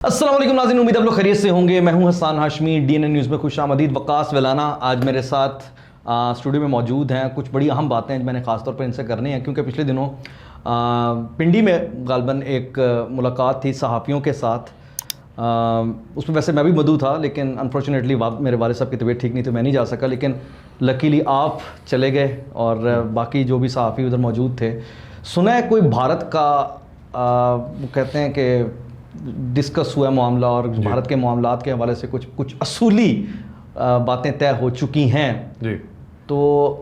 अस्सलाम वालेकुम नाज़रीन, उम्मीद आप लोग खैरियत से होंगे। मैं हूं हसन हाशमी, डीएनए न्यूज़ में खुश आमदीद। वकास वेलाना आज मेरे साथ स्टूडियो में मौजूद हैं। कुछ बड़ी अहम बातें मैंने ख़ास तौर पर इनसे करनी है, क्योंकि पिछले दिनों पिंडी में गालबन एक मुलाकात थी सहाफ़ियों के साथ। उसमें वैसे मैं भी मौजूद था, लेकिन अनफॉर्चुनेटली मेरे वालिद साहब की तबीयत ठीक नहीं थी, मैं नहीं जा सका। लेकिन लकीली आप चले गए और बाकी जो भी सहाफ़ी उधर मौजूद थे। सुना है कोई भारत का वो कहते हैं कि डिस्कस हुआ मामला, और भारत के मामलात के हवाले से कुछ असूली बातें तय हो चुकी हैं जी। तो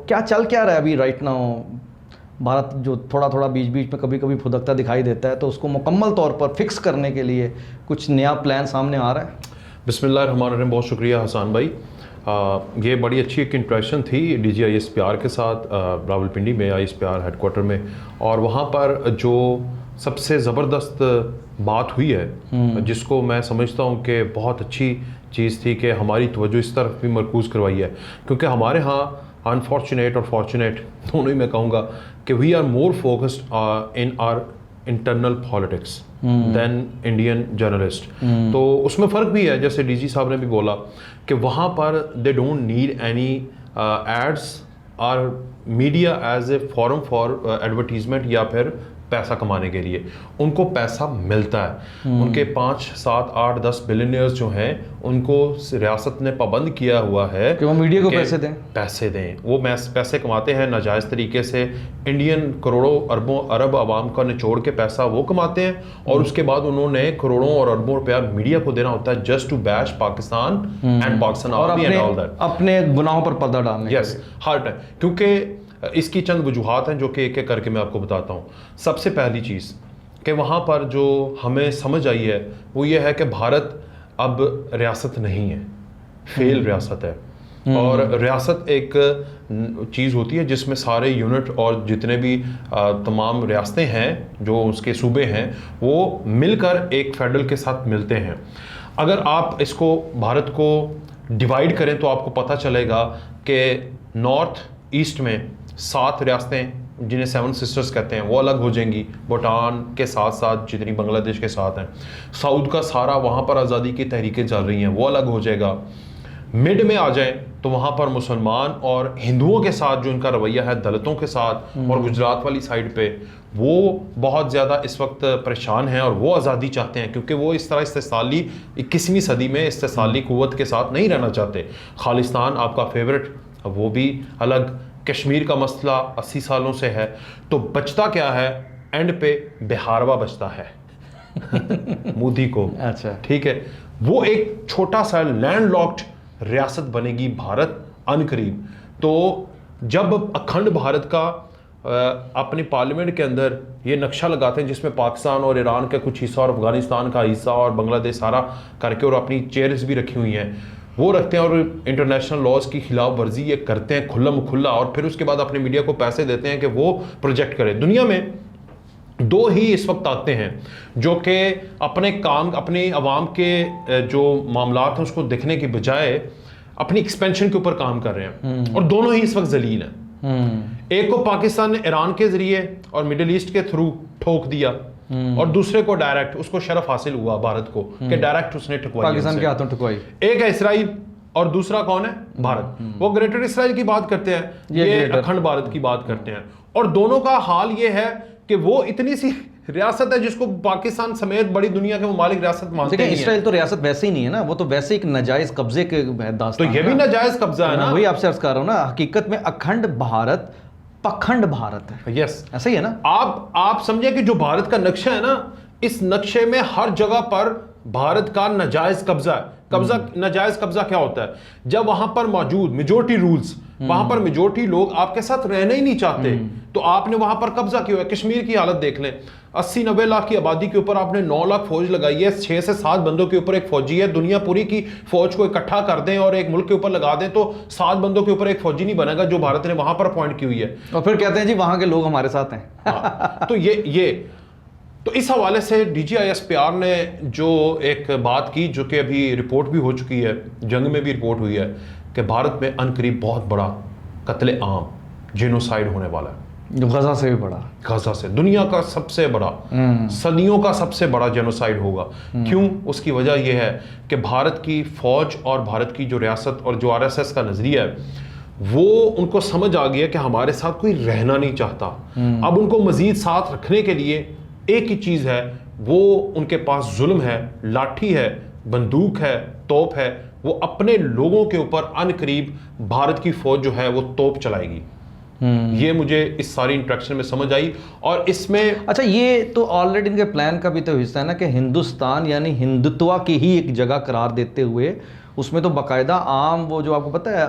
क्या चल क्या रहा है अभी राइट नाउ? भारत जो थोड़ा थोड़ा बीच बीच में कभी कभी फुदकता दिखाई देता है, तो उसको मुकम्मल तौर पर फिक्स करने के लिए कुछ नया प्लान सामने आ रहा है? बिस्मिल्लाहिर्रहमानिर्रहीम। बहुत शुक्रिया हसन भाई। ये बड़ी अच्छी एक इंट्रैक्शन थी DGISPR के साथ रावलपिंडी में, ISPR हेडक्वार्टर में। और वहाँ पर जो सबसे ज़बरदस्त बात हुई है, जिसको मैं समझता हूँ कि बहुत अच्छी चीज़ थी कि हमारी तवज्जो इस तरफ भी मरकूज़ करवाई है। क्योंकि हमारे यहाँ अनफॉर्चुनेट और फॉर्चुनेट दोनों ही मैं कहूँगा कि we are more focused in our internal politics than Indian journalist. तो उसमें फ़र्क भी है, जैसे DG साहब ने भी बोला कि वहाँ पर they don't need any ads और media as a forum for advertisement या फिर पैसा कमाने के लिए। उनको पैसा मिलता है। उनके 5, 7, 8, 10 बिलियनियर्स जो हैं, उनको रियासत ने पाबंद किया हुआ है कि वो मीडिया को पैसे दें। वो पैसे कमाते हैं नाजायज़ तरीके से। इंडियन करोड़ों अरबों अरब आवाम का निचोड़ के पैसा वो कमाते हैं, और उसके बाद उन्होंने करोड़ों और अरबों रुपया मीडिया को देना होता है just to bash Pakistan and Pakistan army and all that, अपने गुनाहों पर पर्दा डालने। यस, हर टाइम। क्योंकि इसकी चंद वजूहात हैं जो कि एक एक करके मैं आपको बताता हूँ। सबसे पहली चीज़ कि वहाँ पर जो हमें समझ आई है वो ये है कि भारत अब रियासत नहीं है, फेल रियासत है। और रियासत एक चीज़ होती है जिसमें सारे यूनिट और जितने भी तमाम रियासतें हैं, जो उसके सूबे हैं, वो मिलकर एक फेडरल के साथ मिलते हैं। अगर आप इसको भारत को डिवाइड करें तो आपको पता चलेगा कि नॉर्थ ईस्ट में 7 रियासतें जिन्हें 7 सिस्टर्स कहते हैं, वो अलग हो जाएंगी भूटान के साथ साथ जितनी बांग्लादेश के साथ हैं। साउथ का सारा वहाँ पर आज़ादी की तहरीकें चल रही हैं, वो अलग हो जाएगा। मिड में आ जाएं तो वहाँ पर मुसलमान और हिंदुओं के साथ जो इनका रवैया है, दलितों के साथ, और गुजरात वाली साइड पे वो बहुत ज़्यादा इस वक्त परेशान हैं और वो आज़ादी चाहते हैं, क्योंकि वो इस तरह इस्तेसाली 21वीं सदी में इस्तेसाली कुव्वत के साथ नहीं रहना चाहते। खालिस्तान आपका फेवरेट, वो भी अलग। कश्मीर का मसला 80 सालों से है। तो बचता क्या है एंड पे? बिहारवा बचता है मोदी को। अच्छा, ठीक है। वो एक छोटा सा लैंडलॉक्ड रियासत बनेगी भारत अनकरीब। तो जब अखंड भारत का अपनी पार्लियामेंट के अंदर ये नक्शा लगाते हैं जिसमें पाकिस्तान और ईरान का कुछ हिस्सा और अफगानिस्तान का हिस्सा और बांग्लादेश सारा करके, और अपनी चेयर्स भी रखी हुई हैं, वो रखते हैं और इंटरनेशनल लॉज की खिलाफ वर्जी ये करते हैं खुल्ला, और फिर उसके बाद अपने मीडिया को पैसे देते हैं कि वो प्रोजेक्ट करे। दुनिया में 2 ही इस वक्त आते हैं जो कि अपने काम, अपनी आवाम के जो मामलात हैं उसको देखने के बजाय अपनी एक्सपेंशन के ऊपर काम कर रहे हैं, और दोनों ही इस वक्त जलील हैं। एक को पाकिस्तान ने ईरान के जरिए और मिडिल ईस्ट के थ्रू ठोक दिया, और दूसरे को डायरेक्ट, उसको शरफ हासिल हुआ भारत को कि डायरेक्ट उसने ठुकवाई, पाकिस्तान के हाथों ठुकवाई। एक है इसराइल और दूसरा कौन है? भारत। वो ग्रेटर इसराइल की बात करते हैं, ये अखंड भारत की बात करते हैं। और दोनों का हाल ये है कि वो इतनी सी रियासत है जिसको पाकिस्तान समेत बड़ी दुनिया के ममालिक रियासत मानते हैं। इसराइल तो रियासत वैसे ही नहीं है ना, वो तो वैसे एक नाजायज कब्जे के दास्तान। तो ये भी नाजायज कब्जा है ना, वही आपसे अर्ज कर रहा हूँ ना। हकीकत में अखंड भारत पखंड भारत है। यस, ऐसा ही है ना। आप समझे कि जो भारत का नक्शा है ना, इस नक्शे में हर जगह पर भारत का नाजायज कब्जा है। नाजायज कब्जा क्या होता है? जब वहां पर मौजूद मेजोरिटी रूल्स, वहां पर मेजोरिटी लोग आपके साथ रहना ही नहीं चाहते, तो आपने वहां पर कब्जा किया है। कश्मीर की हालत देख लें, 80-90 लाख की आबादी के ऊपर आपने 9 लाख फौज लगाई है। 6 से 7 बंदों के ऊपर एक फौजी है। दुनिया पूरी की फौज को इकट्ठा कर दें और एक मुल्क के ऊपर लगा दें तो 7 बंदों के ऊपर एक फौजी नहीं बनेगा, जो भारत ने वहां पर अपॉइंट की हुई है। और फिर कहते हैं जी वहां के लोग हमारे साथ हैं। तो ये तो इस हवाले से DGISPR ने जो एक बात की, जो कि अभी रिपोर्ट भी हो चुकी है, जंग में भी रिपोर्ट हुई है, कि भारत में अनकरीब बहुत बड़ा कत्ले आम जेनोसाइड होने वाला है। गजा से भी बड़ा, गाजा से दुनिया का सबसे बड़ा, सदियों का सबसे बड़ा जेनोसाइड होगा। क्यों? उसकी वजह यह है कि भारत की फौज और भारत की जो रियासत और जो आरएसएस का नजरिया है, वो उनको समझ आ गया कि हमारे साथ कोई रहना नहीं चाहता। अब उनको मजीद साथ रखने के लिए एक ही चीज है, वो उनके पास जुल्म है, लाठी है, बंदूक है, तोप है। वो अपने लोगों के ऊपर अनकरीब भारत की फौज जो है वो तोप चलाएगी। ये मुझे इस सारी इंट्रैक्शन में समझ आई। और इसमें अच्छा, ये तो ऑलरेडी इनके प्लान का भी तो हिस्सा है ना कि हिंदुस्तान यानी हिंदुत्व की ही एक जगह करार देते हुए उसमें तो बाकायदा आम वो जो आपको पता है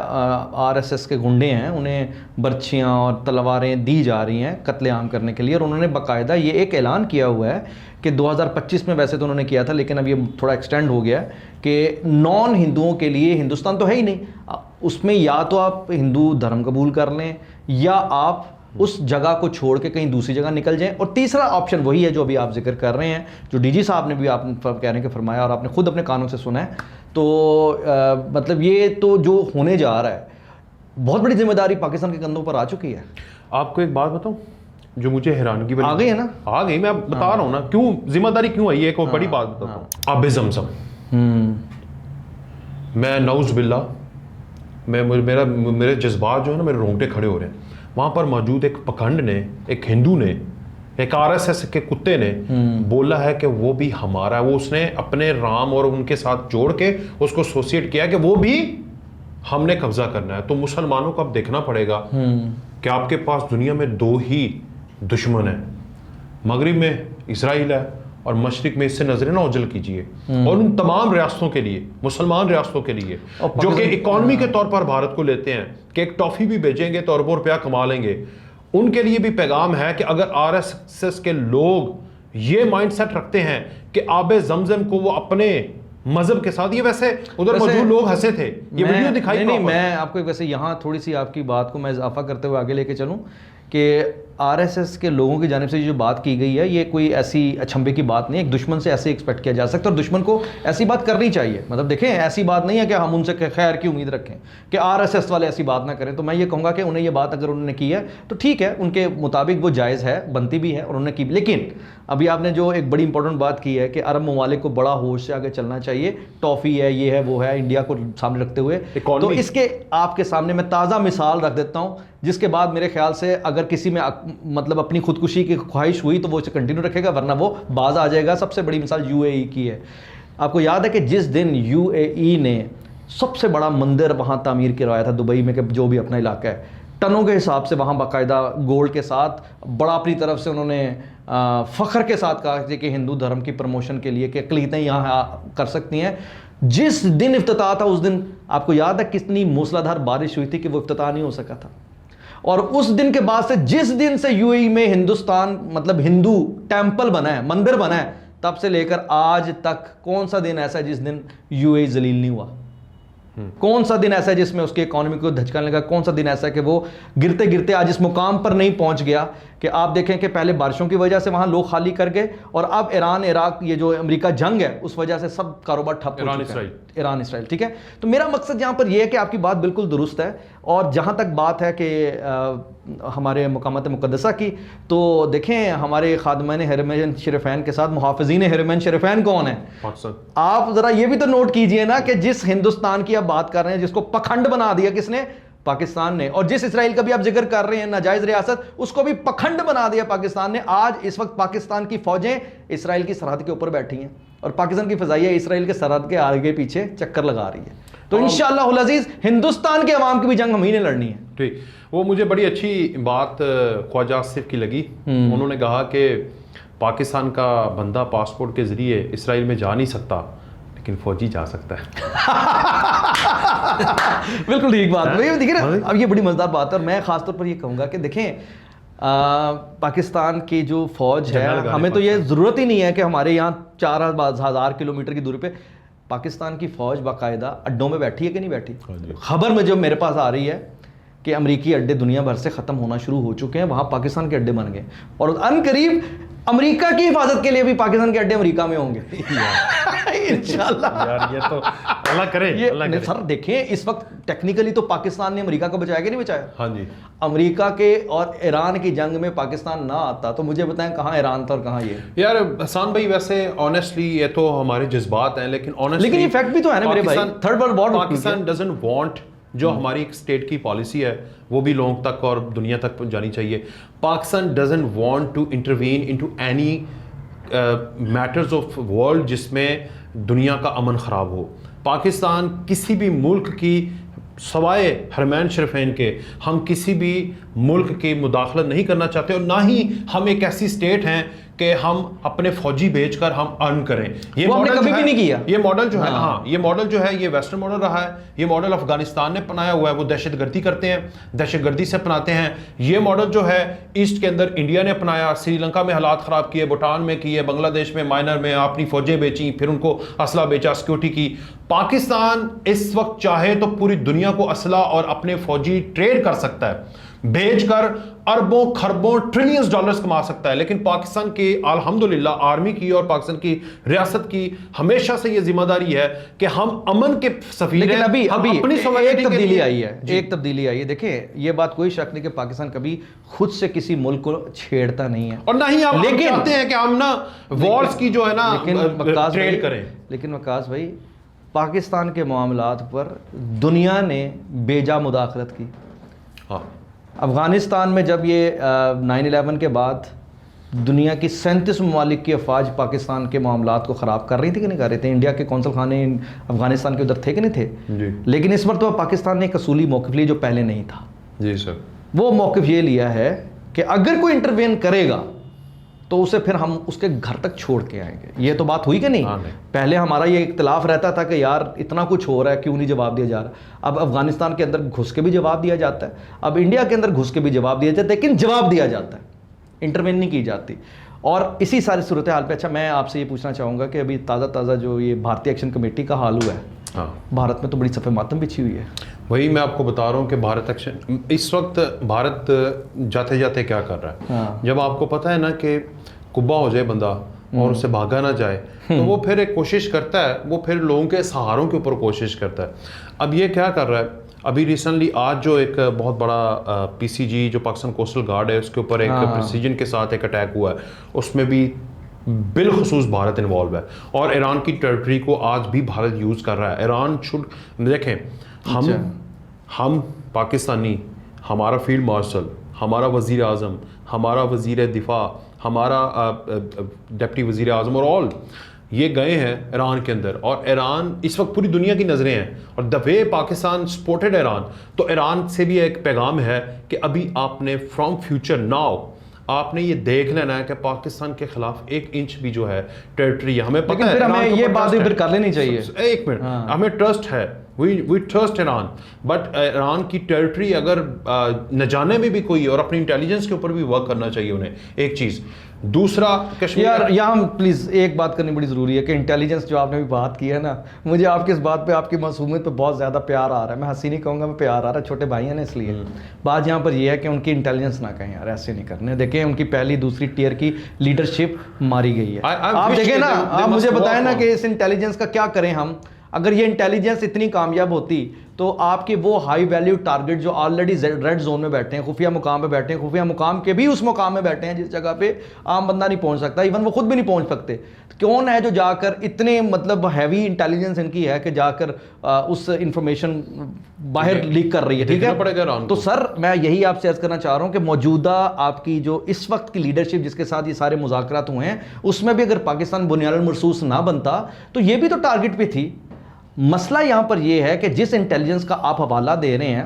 आरएसएस के गुंडे हैं, उन्हें बर्छियाँ और तलवारें दी जा रही हैं कत्लेआम करने के लिए। और उन्होंने बाकायदा ये एक ऐलान किया हुआ है कि 2025 में वैसे तो उन्होंने किया था, लेकिन अब ये थोड़ा एक्सटेंड हो गया है कि नॉन हिंदुओं के लिए हिंदुस्तान तो है ही नहीं, उसमें या तो आप हिंदू धर्म कबूल कर लें या आप उस जगह को छोड़ के कहीं दूसरी जगह निकल जाएं। और तीसरा ऑप्शन वही है जो अभी आप जिक्र कर रहे हैं, जो डीजी साहब ने भी आप कह रहे हैं कि फरमाया और आपने खुद अपने कानों से सुना है। तो मतलब ये तो जो होने जा रहा है, बहुत बड़ी जिम्मेदारी पाकिस्तान के कंधों पर आ चुकी है। आपको एक बात बताऊं जो मुझे हैरानगी आ गई है ना, आ गई, मैं बता रहा हूं ना क्यों जिम्मेदारी क्यों आई है। एक और बड़ी बात बताता हूं, आबे ज़मज़म। मैं नौज़ बिल्ला, मेरे जज्बात जो है ना, मेरे रोंगटे खड़े हो रहे हैं। वहां पर मौजूद एक पखंड ने, एक हिंदू ने, एक आरएसएस के कुत्ते ने बोला है कि वो भी हमारा है। वो उसने अपने राम और उनके साथ जोड़ के उसको एसोसिएट किया कि वो भी हमने कब्जा करना है। तो मुसलमानों को अब देखना पड़ेगा कि आपके पास दुनिया में दो ही दुश्मन है, मगरिब में इसराइल है और मशरिक में, इससे नजरें ना ओझल कीजिए। और उन तमाम रियासतों के लिए, मुसलमान रियासतों के लिए जो कि इकॉनमी के तौर पर भारत को लेते हैं कि एक टॉफी भी बेचेंगे तो अरबों रुपया कमा लेंगे, उनके लिए भी पैगाम है कि अगर आरएसएस के लोग ये माइंडसेट रखते हैं कि आबे ज़मज़म को वो अपने मजहब के साथ, ये वैसे उधर मौजूद लोग हंसे थे, ये वीडियो दिखाई नहीं, मैं आपको वैसे यहाँ थोड़ी सी आपकी बात को मैं इजाफा करते हुए आगे लेके चलूँ कि आरएसएस के लोगों की जानिब से जो बात की गई है, ये कोई ऐसी अचंभे की बात नहीं है। एक दुश्मन से ऐसे एक्सपेक्ट किया जा सकता है और दुश्मन को ऐसी बात करनी चाहिए। मतलब देखें, ऐसी बात नहीं है कि हम उनसे खैर की उम्मीद रखें कि आरएसएस वाले ऐसी बात ना करें। तो मैं ये कहूँगा कि उन्हें ये बात अगर उन्होंने की है तो ठीक है, उनके मुताबिक वो जायज़ है, बनती भी है और उन्होंने की। लेकिन अभी आपने जो एक बड़ी इंपॉर्टेंट बात की है कि अरब ममालिक को बड़ा होश से आगे चलना चाहिए, टॉफ़ी है, ये है, वो है, इंडिया को सामने रखते हुए। तो इसके आपके सामने मैं ताज़ा मिसाल रख देता हूँ, जिसके बाद मेरे ख्याल से अगर किसी में मतलब अपनी खुदकुशी की ख्वाहिश हुई तो वो इसे कंटिन्यू रखेगा, वरना वो बाज आ जाएगा। सबसे बड़ी मिसाल यूएई की है। आपको याद है कि जिस दिन यूएई ने सबसे बड़ा मंदिर वहाँ तामीर करवाया था दुबई में, कि जो भी अपना इलाका है, टनों के हिसाब से वहाँ बाकायदा गोल्ड के साथ बड़ा अपनी तरफ से उन्होंने फ़ख्र के साथ कहा कि हिंदू धर्म की प्रमोशन के लिए कि अक़लियतें यहाँ कर सकती हैं। जिस दिन इफ्तिताह था उस दिन आपको याद है कितनी मूसलाधार बारिश हुई थी कि वो इफ्तिताह नहीं हो सका था। और उस दिन के बाद से जिस दिन से यूएई में हिंदुस्तान मतलब हिंदू टेंपल बना है, मंदिर बना है, तब से लेकर आज तक कौन सा दिन ऐसा है जिस दिन यूएई जलील नहीं हुआ? कौन सा दिन ऐसा है जिसमें उसकी इकोनॉमी को धचका लगा? कौन सा दिन ऐसा है कि वो गिरते गिरते आज इस मुकाम पर नहीं पहुंच गया कि आप देखें कि पहले बारिशों की वजह से वहां लोग खाली कर गए और अब ईरान इराक ये जो अमेरिका जंग है उस वजह से सब कारोबार ठप हो चुका है। ईरान इसराइल, ठीक है। तो मेरा मकसद यहाँ पर यह है कि आपकी बात बिल्कुल दुरुस्त है। और जहाँ तक बात है कि हमारे मकामात मुक़द्दसा की, तो देखें हमारे खादमैन हरमैन शरीफैन के साथ मुहाफ़िज़ीन हरमैन शरीफैन कौन है? आप ज़रा ये भी तो नोट कीजिए ना कि जिस हिंदुस्तान की आप बात कर रहे हैं, जिसको पखंड बना दिया किसने? पाकिस्तान ने। और जिस इसराइल का भी आप जिक्र कर रहे हैं नाजायज रियासत, उसको भी पखंड बना दिया पाकिस्तान ने। आज इस वक्त पाकिस्तान की फौजें इसराइल की सरहद के ऊपर बैठी हैं और पाकिस्तान की फ़िज़ाइया इसराइल के सरहद के आगे पीछे चक्कर लगा रही है। तो इंशाअल्लाह अज़ीज़ हिंदुस्तान के अवाम की भी जंग हम ही ने लड़नी है। ठीक, वो मुझे बड़ी अच्छी बात ख्वाजा आसिफ की लगी। उन्होंने कहा कि पाकिस्तान का बंदा पासपोर्ट के ज़रिए इसराइल में जा नहीं सकता, लेकिन फौजी जा सकता है। बिल्कुल ठीक बात है। देखिए ना, अब ये बड़ी मज़ेदार बात है और मैं ख़ासतौर पर ये कहूँगा कि देखें पाकिस्तान की जो फ़ौज है, हमें तो ये ज़रूरत ही नहीं है कि हमारे यहाँ 4000 किलोमीटर की दूरी पे पाकिस्तान की फ़ौज बाकायदा अड्डों में बैठी है कि नहीं बैठी? खबर में जो मेरे पास आ रही है कि अमरीकी अड्डे दुनिया भर से ख़त्म होना शुरू हो चुके हैं, वहाँ पाकिस्तान के अड्डे बन गए और अनकरीब अमेरिका की हिफाजत के लिए भी पाकिस्तान के अड्डे अमेरिका में होंगे। इंशाल्लाह। यार ये तो अल्लाह करे, ये अल्लाह करे। सर देखें, इस वक्त टेक्निकली तो पाकिस्तान ने अमेरिका को बचाया कि नहीं बचाया? हाँ जी। अमेरिका के और ईरान की जंग में पाकिस्तान ना आता तो मुझे बताएं कहाँ ईरान था और कहाँ ये। यार हसान भाई, वैसे ऑनेस्टली ये तो हमारे जज्बात हैं, लेकिन ऑनेस्टली लेकिन ये फैक्ट भी तो है ना मेरे भाई, third world war Pakistan doesn't want, जो हमारी एक स्टेट की पॉलिसी है वो भी लोगों तक और दुनिया तक जानी चाहिए। Pakistan doesn't want to intervene into any matters of world जिसमें दुनिया का अमन ख़राब हो। पाकिस्तान किसी भी मुल्क की, सवाए हरमैन शरीफैन के, हम किसी भी मुल्क की मुदाखलत नहीं करना चाहते, और ना ही हम एक ऐसी स्टेट हैं कि हम अपने फौजी भेजकर हम अर्न करें। ये मॉडल कभी भी नहीं किया। ये मॉडल जो है, हाँ, ये मॉडल जो है ये वेस्टर्न मॉडल रहा है। ये मॉडल अफगानिस्तान ने अपनाया हुआ है, वो दहशतगर्दी करते हैं, दहशतगर्दी से अपनाते हैं। ये मॉडल जो है ईस्ट के अंदर इंडिया ने अपनाया, श्रीलंका में हालात ख़राब किए, भूटान में किए, बांग्लादेश में, माइनर में अपनी फौजें बेची, फिर उनको असला बेचा, सिक्योरिटी की। पाकिस्तान इस वक्त चाहे तो पूरी दुनिया को असला और अपने फौजी ट्रेड कर सकता है, भेजकर अरबों खरबों ट्रिलियंस डॉलर्स कमा सकता है। लेकिन पाकिस्तान की अल्हम्दुलिल्लाह आर्मी की और पाकिस्तान की रियासत की हमेशा से ये जिम्मेदारी है कि हम अमन के सफीर लेकिन अभी अपनी एक तब्दीली आई है, एक तब्दीली आई है। देखें, ये बात कोई शक नहीं कि पाकिस्तान कभी खुद से किसी मुल्क को छेड़ता नहीं है, और ना ही हम चाहते हैं कि हम ना वॉर्स की जो है ना ट्रेड करें। लेकिन वकास भाई, पाकिस्तान के मामलात पर दुनिया ने बेजा मुदाखलत की। हाँ, अफ़गानिस्तान में जब ये 9/11 के बाद दुनिया की 37 ममालिक की अफवाज पाकिस्तान के मामलात को ख़राब कर रही थी कि नहीं कर रहे थे? इंडिया के कौंसल खाने अफ़गानिस्तान के उधर थे कि नहीं थे जी। लेकिन इस मरतबा पाकिस्तान ने एक असूली मौक़िफ़ लिया जो पहले नहीं था। जी सर। वो मौक़िफ़ ये लिया है कि अगर कोई इंटरवेन करेगा तो उसे फिर हम उसके घर तक छोड़ के आएंगे। ये तो बात हुई कि नहीं? पहले हमारा ये इख्तिलाफ रहता था कि यार इतना कुछ हो रहा है, क्यों नहीं जवाब दिया जा रहा। अब अफगानिस्तान के अंदर घुस के भी जवाब दिया जाता है, अब इंडिया के अंदर घुस के भी जवाब दिया जाता है, लेकिन जवाब दिया जाता है, इंटरवेन नहीं की जाती। और इसी सारी सूरत हाल पे अच्छा, मैं आपसे ये पूछना चाहूँगा कि अभी ताज़ा जो ये भारतीय एक्शन कमेटी का हाल हुआ है, हाँ, भारत में तो बड़ी सफ़े मातम बिछी हुई है। वही मैं आपको बता रहा हूँ कि भारत एक्शन, इस वक्त भारत जाते जाते क्या कर रहा है। हाँ। जब आपको पता है ना कि कुब्बा हो जाए बंदा और उससे भागा ना जाए, तो वो फिर एक कोशिश करता है, वो फिर लोगों के सहारों के ऊपर कोशिश करता है। अब ये क्या कर रहा है, अभी रिसेंटली आज जो एक बहुत बड़ा पीसीजी जो पाकिस्तान कोस्टल गार्ड है उसके ऊपर एक प्रिसीजन के साथ एक अटैक हुआ है, उसमें भी बिलखुसूस भारत इन्वॉल्व है, और ईरान की टेरिटरी को आज भी भारत यूज़ कर रहा है। ईरान शुड देखें, हम पाकिस्तानी, हमारा फील्ड मार्शल, हमारा वज़ीर आज़म, हमारा वज़ीर दिफा, हमारा डिप्टी वज़ीर आज़म और ऑल ये गए हैं ईरान के अंदर, और ईरान इस वक्त पूरी दुनिया की नज़रें हैं, और the way Pakistan supported Iran, तो ईरान से भी एक पैगाम है कि अभी आपने फ्रॉम फ्यूचर नाउ आपने ये देख लेना है कि पाकिस्तान के खिलाफ 1 इंच भी जो है टेरिटरी है, हमें पता है, फिर हमें ये बात भी कर लेनी चाहिए। एक मिनट, हमें ट्रस्ट है, we trust Iran, but Iran की टेरिटरी अगर न जाने में भी कोई, और अपनी इंटेलिजेंस के ऊपर भी वर्क करना चाहिए उन्हें, एक चीज़। दूसरा, कश्मीर यार यहाँ प्लीज़ एक बात करनी बड़ी ज़रूरी है कि इंटेलिजेंस जो आपने भी बात की है ना, मुझे आपकी इस बात पे, आपकी मासूमियत पे बहुत ज़्यादा प्यार आ रहा है। मैं हंसी नहीं कहूँगा, मैं प्यार आ रहा है, छोटे भाई हैं ना इसलिए। बात यहाँ पर यह है कि उनकी इंटेलिजेंस ना कहें यार, ऐसे नहीं करने। देखें, उनकी पहली दूसरी टियर की लीडरशिप मारी गई है। आप देखें ना, आप मुझे बताएं ना कि इस इंटेलिजेंस का क्या करें हम। अगर ये इंटेलिजेंस इतनी कामयाब होती तो आपके वो हाई वैल्यू टारगेट जो ऑलरेडी रेड जोन में बैठे हैं, खुफिया मुकाम पे बैठे हैं, खुफिया मुकाम के भी उस मुकाम में बैठे हैं जिस जगह पे आम बंदा नहीं पहुंच सकता, इवन वो खुद भी नहीं पहुंच सकते, कौन है जो जाकर इतने मतलब हैवी इंटेलिजेंस इनकी है कि जाकर उस इंफॉर्मेशन बाहर लीक कर रही है। ठीक है, तो सर मैं यही आपसे अर्ज करना चाह रहा हूँ कि मौजूदा आपकी जो इस वक्त की लीडरशिप जिसके साथ ये सारे मुज़ाकरात हुए हैं, उसमें भी अगर पाकिस्तान बुनियादन मरसूस ना बनता तो ये भी तो टारगेट पे थी। मसला यहाँ पर यह है कि जिस इंटेलिजेंस का आप हवाला दे रहे हैं,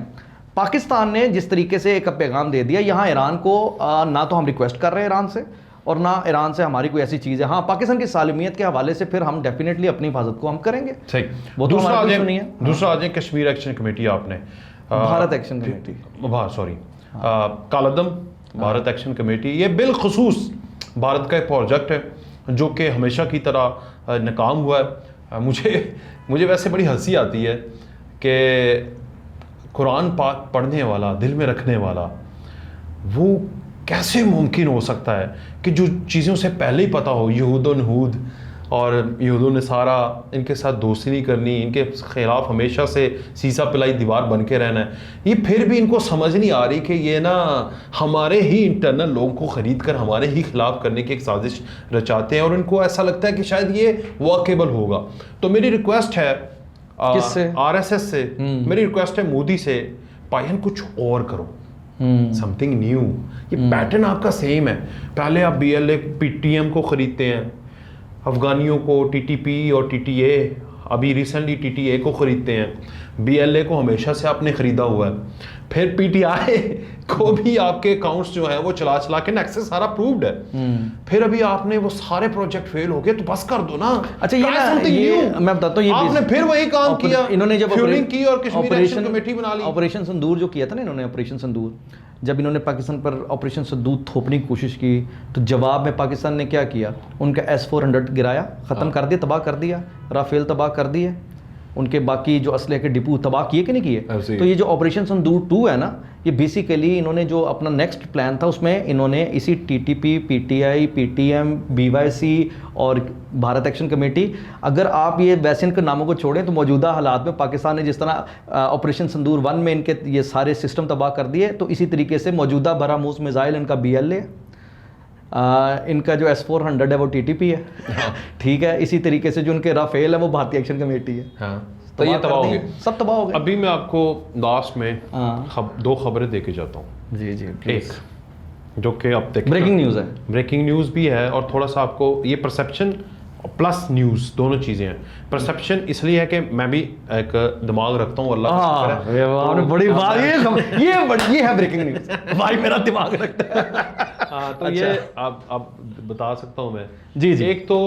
पाकिस्तान ने जिस तरीके से एक पैगाम दे दिया, यहाँ ईरान को ना तो हम रिक्वेस्ट कर रहे हैं ईरान से, और ना ईरान से हमारी कोई ऐसी चीज़ है। हाँ, पाकिस्तान की सालमियत के हवाले से फिर हम डेफिनेटली अपनी हिफाजत को हम करेंगे। सही। वो तो दूसरा आ जाए कश्मीर एक्शन कमेटी, आपने भारत एक्शन कमेटी, सॉरी कालदम भारत एक्शन कमेटी, ये बिलखुसूस भारत का एक प्रोजेक्ट है जो कि हमेशा की तरह नाकाम हुआ है। मुझे वैसे बड़ी हंसी आती है कि कुरान पाक पढ़ने वाला, दिल में रखने वाला, वो कैसे मुमकिन हो सकता है कि जो चीज़ों से पहले ही पता हो, यहूद व नहूद और यहूदियों ने सारा इनके साथ दोस्ती नहीं करनी, इनके खिलाफ हमेशा से सीसा पिलाई दीवार बन के रहना है। ये फिर भी इनको समझ नहीं आ रही कि ये ना हमारे ही इंटरनल लोगों को ख़रीद कर हमारे ही खिलाफ करने की एक साजिश रचाते हैं, और इनको ऐसा लगता है कि शायद ये वर्केबल होगा। तो मेरी रिक्वेस्ट है किससे? RSS से मेरी रिक्वेस्ट है, मोदी से, भाईजान कुछ और करो, समथिंग न्यू। ये पैटर्न आपका सेम है। पहले आप BLA PTM को खरीदते हैं, अफगानियों को TTP और TTA, अभी रिसेंटली TTA को खरीदते हैं, BLA को हमेशा से आपने खरीदा हुआ है, फिर PTI को भी आपके अकाउंट्स जो है वो चला चला के नेक्सस सारा प्रूव्ड है, फिर अभी आपने वो सारे प्रोजेक्ट फेल हो गए, तो बस कर दो ना। अच्छा ये मैं बताता हूँ, ये आपने फिर वही काम किया, इन्होंने जब फ्यूलिंग की और कश्मीर एक्शन कमेटी बना ली। ऑपरेशन सिंदूर जो किया था ना इन्होंने, ऑपरेशन सिंदूर, जब इन्होंने पाकिस्तान पर ऑपरेशन सिंदूर थोपने की कोशिश की, तो जवाब में पाकिस्तान ने क्या किया, उनका S-400 गिराया, ख़त्म कर दिया, तबाह कर दिया, राफेल तबाह कर दिए, उनके बाकी जो असले के डिपो तबाह किए कि नहीं किए। तो ये जो ऑपरेशन सिंदूर 2 है ना, ये बेसिकली इन्होंने जो अपना नेक्स्ट प्लान था उसमें इन्होंने इसी TTP, PTI, PTM, BYC और भारत एक्शन कमेटी, अगर आप ये वैसे इनके नामों को छोड़ें तो मौजूदा हालात में पाकिस्तान ने जिस तरह ऑपरेशन सिंदूर 1 में इनके ये सारे सिस्टम तबाह कर दिए, तो इसी तरीके से मौजूदा बरामूस मिसाइल इनका BLA, इनका जो S-400 है वो TTP है, ठीक है। इसी तरीके से जो उनके राफेल है वो भारतीय एक्शन कमेटी है। हाँ, तो ये तबाह हो गए, सब तबाह हो गए। अभी मैं आपको लास्ट में 2 खबरें दे के जाता हूँ। जी जी, एक जो कि आप देखें, ब्रेकिंग न्यूज़ है, ब्रेकिंग न्यूज़ भी है, और थोड़ा सा आपको ये परसेप्शन प्लस न्यूज़ दोनों चीज़ें हैं। परसेप्शन इसलिए है कि मैं भी एक दिमाग रखता हूँ, अल्लाह का शुक्र है। आपने बड़ी बात, ये है ब्रेकिंग न्यूज़, भाई मेरा दिमाग रखता है। हाँ, तो ये आप बता सकता हूँ मैं। जी जी। एक तो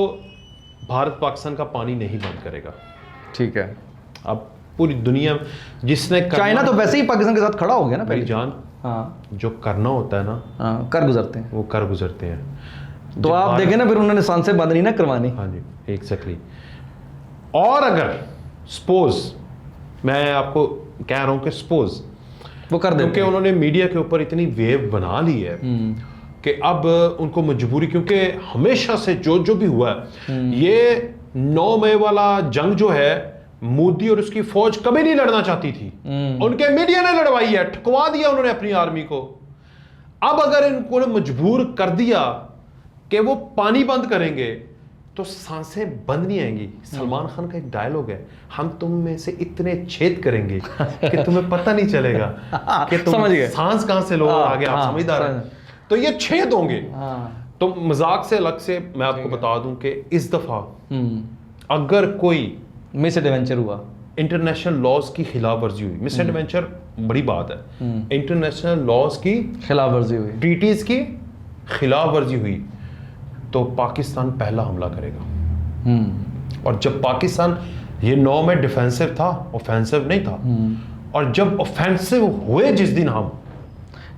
भारत पाकिस्तान का पानी नहीं बंद करेगा, ठीक है। अब पूरी दुनिया जिसने चाइना तो वैसे ही पाकिस्तान के साथ खड़ा हो गया ना पहले जान। हाँ, जो करना होता है ना, हाँ, कर गुजरते हैं, वो कर गुजरते हैं। तो आप देखें ना, फिर उन्होंने सांसें बंद नहीं ना करवानी। हाँ जी, एग्जैक्टली। और अगर सपोज, मैं आपको कह रहा हूँ कि सपोज वो कर देते, क्योंकि उन्होंने मीडिया के ऊपर इतनी वेव बना ली है कि अब उनको मजबूरी, क्योंकि हमेशा से जो भी हुआ है, ये 9 मई वाला जंग जो है, मोदी और उसकी फौज कभी नहीं लड़ना चाहती थी, उनके मीडिया ने लड़वाई है, ठुकवा दिया उन्होंने अपनी आर्मी को। अब अगर इनको मजबूर कर दिया कि वो पानी बंद करेंगे, तो सांसें बंद नहीं आएंगी। सलमान खान का एक डायलॉग है, हम तुम में से इतने छेद करेंगे कि तुम्हें पता नहीं चलेगा कि तुम समझ गए, सांस कहां से लो आगे। आप समझदार हैं, तो ये छेद होंगे। तो मजाक से अलग से मैं आपको बता दूं कि इस दफा अगर कोई मिस एडवेंचर हुआ, इंटरनेशनल लॉज की खिलाफ वर्जी हुई, मिस एडवेंचर बड़ी बात है, इंटरनेशनल लॉज की खिलाफ वर्जी हुई, ट्रीटीज की खिलाफ वर्जी हुई, तो पाकिस्तान पहला हमला करेगा। और जब पाकिस्तान, ये 9 में डिफेंसिव था, ऑफेंसिव नहीं था, और जब ऑफेंसिव हुए जिस दिन हम,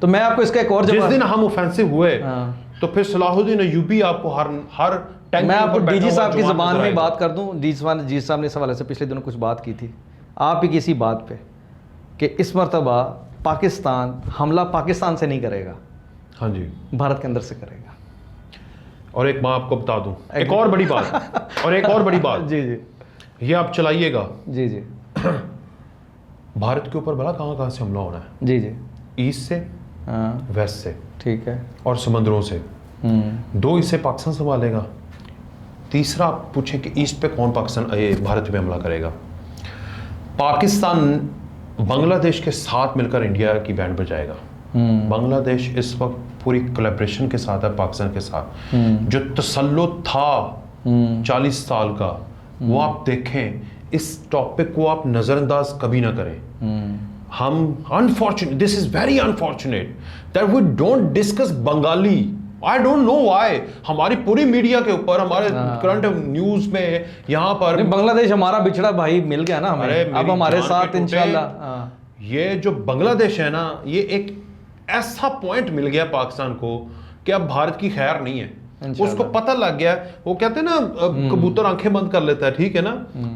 तो मैं आपको इसका एक और जिस दिन हम ऑफेंसिव हुए, हाँ। तो फिर सलाहुद्दीन अय्यूबी आपको हर टैंक, मैं आपको डीजी साहब की ज़बान में बात कर दूं। डीजी साहब ने इस हवाले से पिछले दिनों कुछ बात की थी, आप ही किसी बात पे, कि इस मरतबा पाकिस्तान हमला पाकिस्तान से नहीं करेगा, हाँ जी, भारत के अंदर से करेगा। और एक मैं आपको बता दूं, एक और बड़ी बात, और एक और बड़ी बात, जी जी, ये आप चलाइएगा, जी जी, भारत के ऊपर भला कहाँ से हमला होना है? जी जी, ईस्ट से, हाँ, वेस्ट से, ठीक है, और समंदरों से। 2 हिस्से पाकिस्तान संभालेगा। तीसरा आप पूछें कि ईस्ट पे कौन भारत पे हमला करेगा? पाकिस्तान बांग्लादेश के साथ मिलकर इंडिया की बैंड बजाएगा। बांग्लादेश इस वक्त पूरी कोलैबोरेशन के साथ है पाकिस्तान के साथ। जो तसल्लुत था 40 साल का, वो आप देखें, इस टॉपिक को आप नज़रअंदाज कभी ना करें। हम unfortunate, this is very unfortunate that we don't discuss Bengali. I don't know why हमारी पूरी मीडिया के ऊपर, हमारे करंट न्यूज में यहाँ पर बांग्लादेश हमारा बिछड़ा भाई मिल गया ना हमें, अब हमारे साथ इंशाल्लाह। ये जो बांग्लादेश है ना, ये एक ऐसा पॉइंट मिल गया पाकिस्तान को कि अब भारत की खैर नहीं है। उसको पता लग गया, वो कहते हैं ना कबूतर आंखें बंद कर लेता है, ठीक है ना।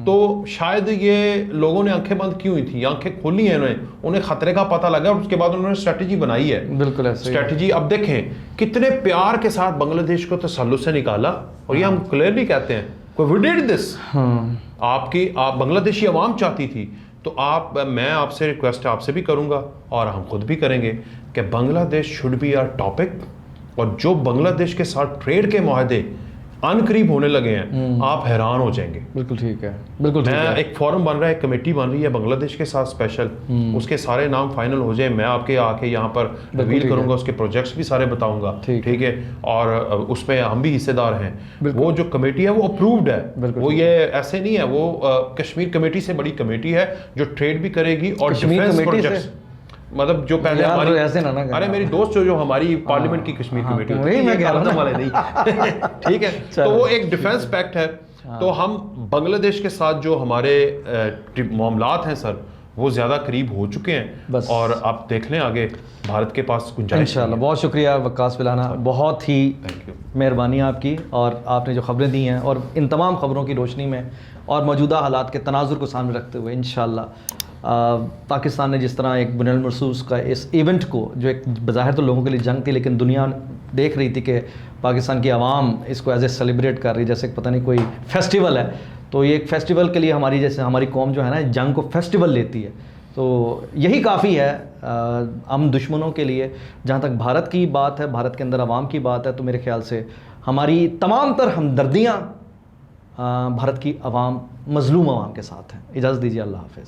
तो शायद ये लोगों ने आंखें बंद की हुई थी, आंखें खोली हैं, उन्हें खतरे का पता लगा, और उसके बाद उन्होंने स्ट्रेटजी बनाई है। बिल्कुल ऐसे स्ट्रेटजी अब देखें कितने प्यार के साथ बांग्लादेश को तसल्लुत से निकाला, और ये हम क्लियरली कहते हैं वी डिड दिस। हाँ आप बांग्लादेशी अवाम चाहती थी, तो मैं आपसे रिक्वेस्ट आपसे भी करूंगा और हम खुद भी करेंगे कि Bangladesh should be our topic. और जो बांग्लादेश के साथ ट्रेड के मुआहदे अनकरीब होने लगे हैं, आप हैरान हो जाएंगे। बिल्कुल ठीक है, बिल्कुल ठीक मैं है। एक फोरम बन रहा है, कमेटी बन रही है बांग्लादेश के साथ स्पेशल, उसके सारे नाम फाइनल हो जाए, मैं आपके आके यहाँ पर रिवील करूंगा, उसके प्रोजेक्ट्स भी सारे बताऊंगा, ठीक है। और उसमें हम भी हिस्सेदार हैं। वो जो कमेटी है वो अप्रूव्ड है, वो ये ऐसे नहीं है, वो कश्मीर कमेटी से बड़ी कमेटी है जो ट्रेड भी करेगी और डिफेंस प्रोजेक्ट्स, मतलब जो पहले हमारी ऐसे ना अरे मेरी दोस्त जो हमारी पार्लियामेंट की कश्मीर कमेटी होती है, मैं कह रहा हूं वाले नहीं ठीक है। तो वो एक डिफेंस पैक्ट है। तो हम बांग्लादेश के साथ जो हमारे मामलात हैं सर, वो ज़्यादा करीब हो चुके हैं बस। और आप देख लें आगे भारत के पास गुंजाइश इंशाल्लाह। बहुत शुक्रिया वक्कास विलाना, बहुत ही थैंक यू। मेहरबानी आपकी, और आपने जो खबरें दी हैं और इन तमाम खबरों की रोशनी में और मौजूदा हालात के तनाजुर को सामने रखते हुए इंशाल्लाह पाकिस्तान ने जिस तरह एक बुनियाल मरसूस का इस इवेंट को, जो एक बज़ाहिर तो लोगों के लिए जंग थी लेकिन दुनिया देख रही थी कि पाकिस्तान की आवाम इसको एज ए सेलिब्रेट कर रही, जैसे पता नहीं कोई फेस्टिवल है, तो ये एक फेस्टिवल के लिए हमारी, जैसे हमारी कौम जो है ना जंग को फेस्टिवल लेती है, तो यही काफ़ी है हम दुश्मनों के लिए। जहाँ तक भारत की बात है, भारत के अंदर आवाम की बात है, तो मेरे ख्याल से हमारी तमाम तर हमदर्दियाँ भारत की आवाम, मज़लूम आवाम के साथ हैं। इजाज़त दीजिए, अल्लाह हाफ़िज़।